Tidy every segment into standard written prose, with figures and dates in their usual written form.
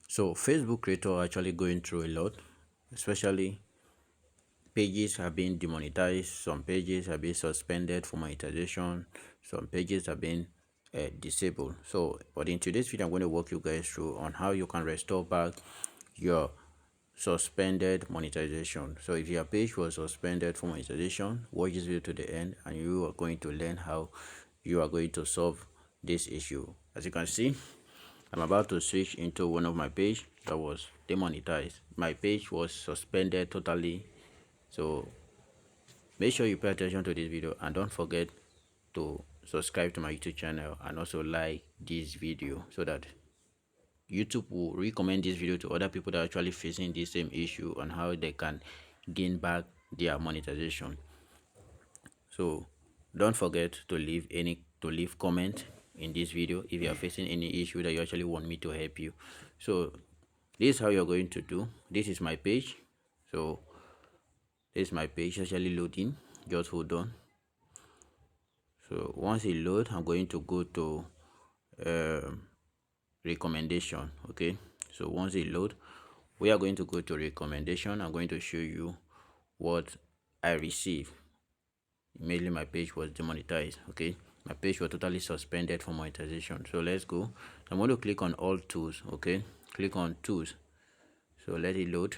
So Facebook creators are actually going through a lot, especially pages have been demonetized, some pages have been suspended for monetization, some pages have been disabled. So but in today's video I'm going to walk you guys through on how you can restore back your suspended monetization. So if your page was suspended for monetization, watch this video to the end and you are going to learn how you are going to solve this issue. As you can see, I'm about to switch into one of my page that was demonetized. My page was suspended totally. So make sure you pay attention to this video and don't forget to subscribe to my YouTube channel and also like this video so that YouTube will recommend this video to other people that are actually facing the same issue on how they can gain back their monetization. So don't forget to leave comment in this video if you are facing any issue that you actually want me to help you. So this is how you're going to do. This is my page. So this is my page actually loading. Just hold on. So once it load, I'm going to go to recommendation. Okay, so once it load, we are going to go to recommendation. I'm going to show you what I received. Immediately my page was demonetized. Okay, my page was totally suspended for monetization. So let's go. I'm going to click on all tools. Okay, click on tools. So let it load.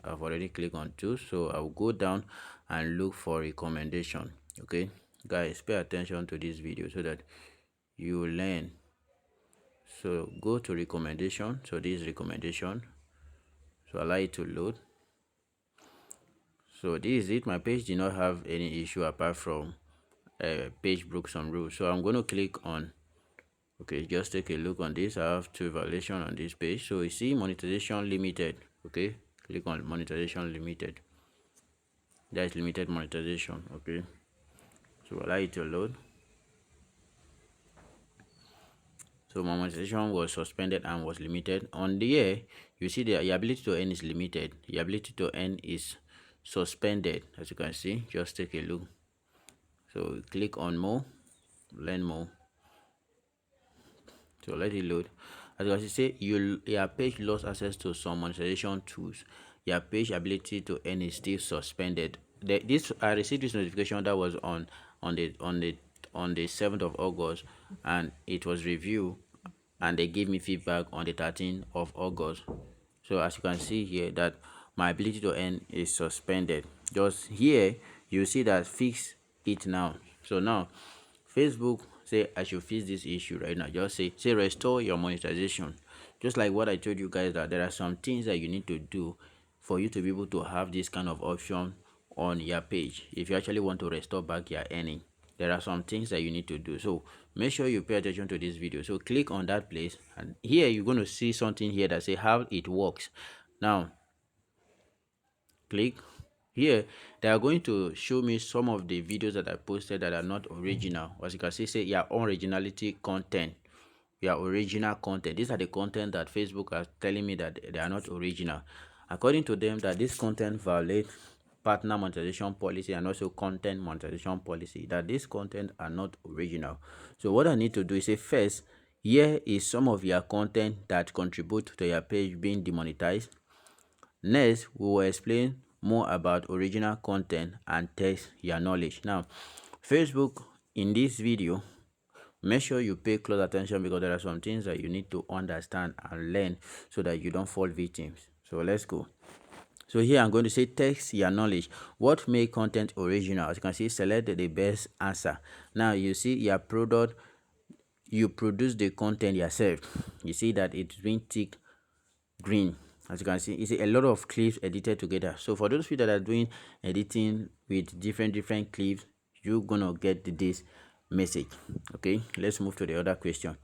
I've already clicked on tools, so I'll go down and look for recommendation. Okay guys, pay attention to this video so that you learn. So go to recommendation. So this is recommendation. So allow it to load. So this is it. My page did not have any issue apart from page broke some rules. So I'm going to click on, okay, just take a look on this. I have two violations on this page. So you see monetization limited. Okay, click on monetization limited. That is limited monetization. Okay, so allow it to load. So monetization was suspended and was limited. On the year, you see the ability to earn is limited. The ability to earn is suspended. As you can see, just take a look. So click on more, learn more. So let it load. As you can see, your page lost access to some monetization tools. Your page ability to earn is still suspended. This I received this notification that was on the 7th of August, and it was reviewed, and they gave me feedback on the 13th of August. So as you can see here that my ability to earn is suspended. Just here you see that fix it now. So now Facebook say I should fix this issue right now. Just say restore your monetization. Just like what I told you guys, that there are some things that you need to do for you to be able to have this kind of option on your page. If you actually want to restore back your earning, there are some things that you need to do. So make sure you pay attention to this video. So click on that place, and here you're going to see something here that say how it works. Now click here. They are going to show me some of the videos that I posted that are not original. As you can see, say your own originality content, your original content. These are the content that Facebook are telling me that they are not original. According to them, that this content violates partner monetization policy and also content monetization policy, that these content are not original. So what I need to do is say, first, here is some of your content that contribute to your page being demonetized. Next, we will explain more about original content and test your knowledge. Now, Facebook, in this video, make sure you pay close attention because there are some things that you need to understand and learn so that you don't fall victims. So let's go. So here I'm going to say test your knowledge. What make content original? As you can see, select the best answer. Now you see your product, you produce the content yourself. You see that it's been tick green. As you can see, it's a lot of clips edited together. So for those people that are doing editing with different clips, you're gonna get this message. Okay, let's move to the other question.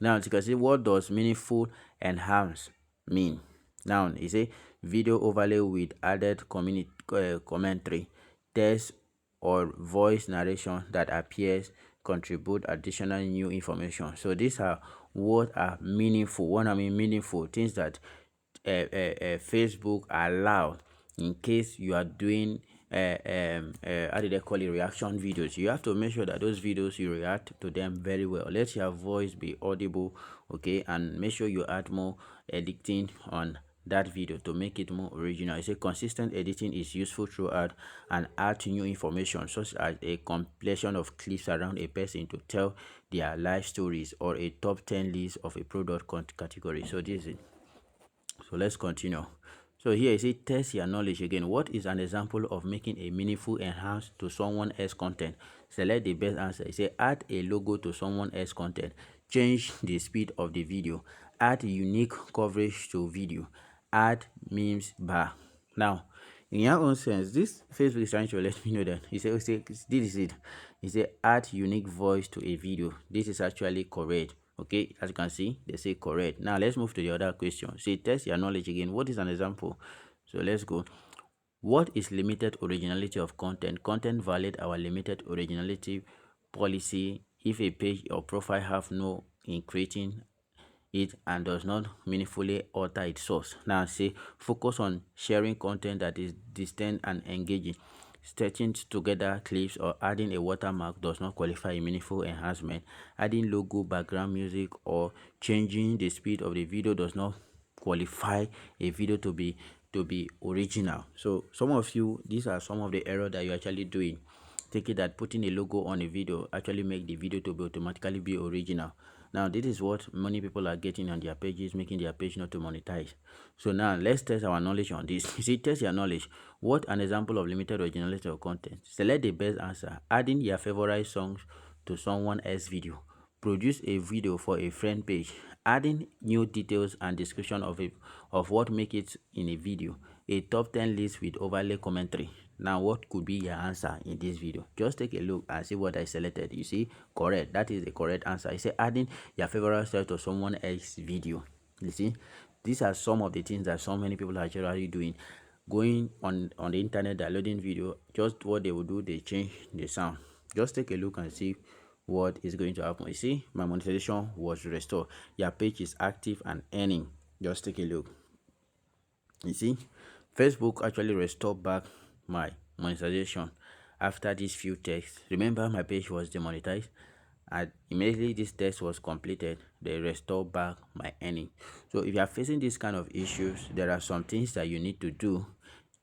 Now as you can see, what does meaningful enhance mean? Now it's a video overlay with added commentary, text or voice narration that appears contribute additional new information. So these are what are meaningful. What I mean meaningful, things that Facebook allow in case you are doing how did they call it, reaction videos. You have to make sure that those videos you react to them very well. Let your voice be audible, okay, and make sure you add more editing on that video to make it more original. I say consistent editing is useful throughout, and add new information such as a compilation of clips around a person to tell their life stories, or a top 10 list of a product category. So this is, so let's continue. So here is it, test your knowledge again. What is an example of making a meaningful enhance to someone else's content? Select the best answer. It say add a logo to someone else's content, change the speed of the video, add unique coverage to video, add memes bar. Now, in your own sense, this Facebook is trying to let me know that he say this is it. He say add unique voice to a video. This is actually correct. Okay, as you can see, they say correct. Now let's move to the other question. Say test your knowledge again. What is an example? So let's go. What is limited originality of content? Content violate our limited originality policy if a page or profile have no in creating it and does not meaningfully alter its source. Now say focus on sharing content that is distinct and engaging. Stitching together clips or adding a watermark does not qualify a meaningful enhancement. Adding logo, background music, or changing the speed of the video does not qualify a video to be original. So some of you, these are some of the errors that you're actually doing. Take it that putting a logo on a video actually make the video to be automatically be original. Now this is what many people are getting on their pages, making their page not to monetize. So now let's test our knowledge on this. You see, test your knowledge. What an example of limited originality of content? Select the best answer. Adding your favorite songs to someone else's video. Produce a video for a friend page. Adding new details and description of what make it in a video. A top 10 list with overlay commentary. Now what could be your answer in this video? Just take a look and see what I selected. You see, correct. That is the correct answer. I say adding your favorite style to someone else's video. You see, these are some of the things that so many people are actually doing. Going on the internet, downloading video, just what they will do, they change the sound. Just take a look and see what is going to happen. You see, my monetization was restored. Your page is active and earning. Just take a look. You see, Facebook actually restored back my monetization after these few tests. Remember, my page was demonetized, and immediately this test was completed, they restored back my earning. So if you are facing this kind of issues, there are some things that you need to do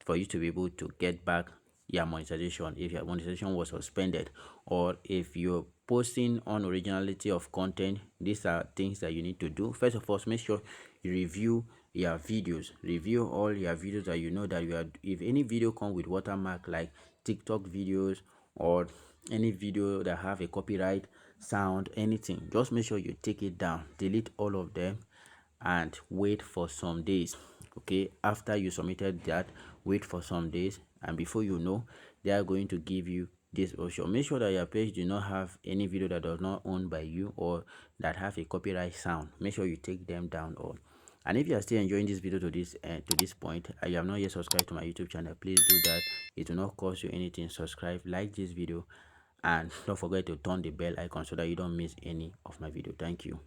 for you to be able to get back your monetization if your monetization was suspended, or if you're posting on originality of content. These are things that you need to do. First of all, make sure you review your videos. Review all your videos that you know that you are, if any video come with watermark like TikTok videos, or any video that have a copyright sound, anything, just make sure you take it down, delete all of them, and wait for some days. Okay, after you submitted that, wait for some days, and before you know, they are going to give you this option. Make sure that your page do not have any video that does not owned by you or that have a copyright sound. Make sure you take them down all. And if you are still enjoying this video to this point and you have not yet subscribed to my YouTube channel, please do that. It will not cost you anything. Subscribe, like this video, and don't forget to turn the bell icon so that you don't miss any of my video. Thank you.